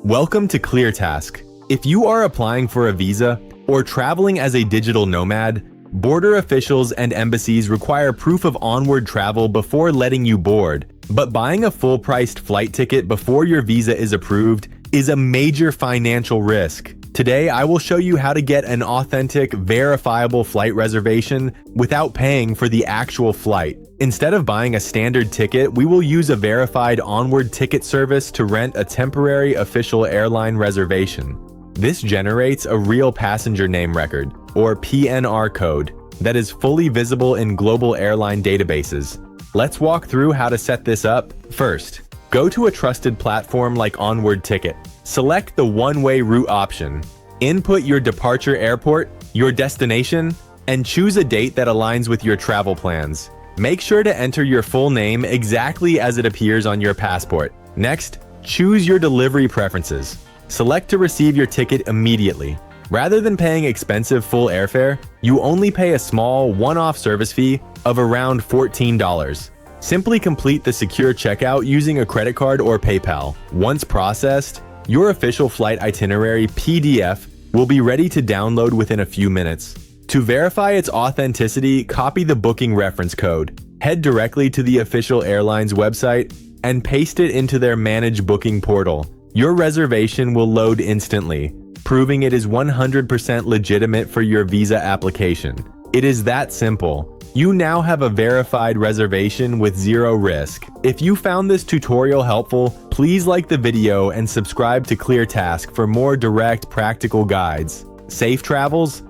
Welcome to ClearTask. If you are applying for a visa or traveling as a digital nomad, border officials and embassies require proof of onward travel before letting you board. But buying a full-priced flight ticket before your visa is approved is a major financial risk. Today, I will show you how to get an authentic, verifiable flight reservation without paying for the actual flight. Instead of buying a standard ticket, we will use a verified Onward ticket service to rent a temporary official airline reservation. This generates a real passenger name record, or PNR code, that is fully visible in global airline databases. Let's walk through how to set this up. First, go to a trusted platform like Onward Ticket. Select the one-way route option. Input your departure airport, your destination, and choose a date that aligns with your travel plans. Make sure to enter your full name exactly as it appears on your passport. Next, choose your delivery preferences. Select to receive your ticket immediately. Rather than paying expensive full airfare, you only pay a small one-off service fee of around $14. Simply complete the secure checkout using a credit card or PayPal. Once processed, your official flight itinerary PDF will be ready to download within a few minutes. To verify its authenticity, copy the booking reference code, head directly to the official airline's website, and paste it into their Manage Booking portal. Your reservation will load instantly, proving it is 100% legitimate for your visa application. It is that simple. You now have a verified reservation with zero risk. If you found this tutorial helpful, please like the video and subscribe to ClearTask for more direct, practical guides. Safe travels,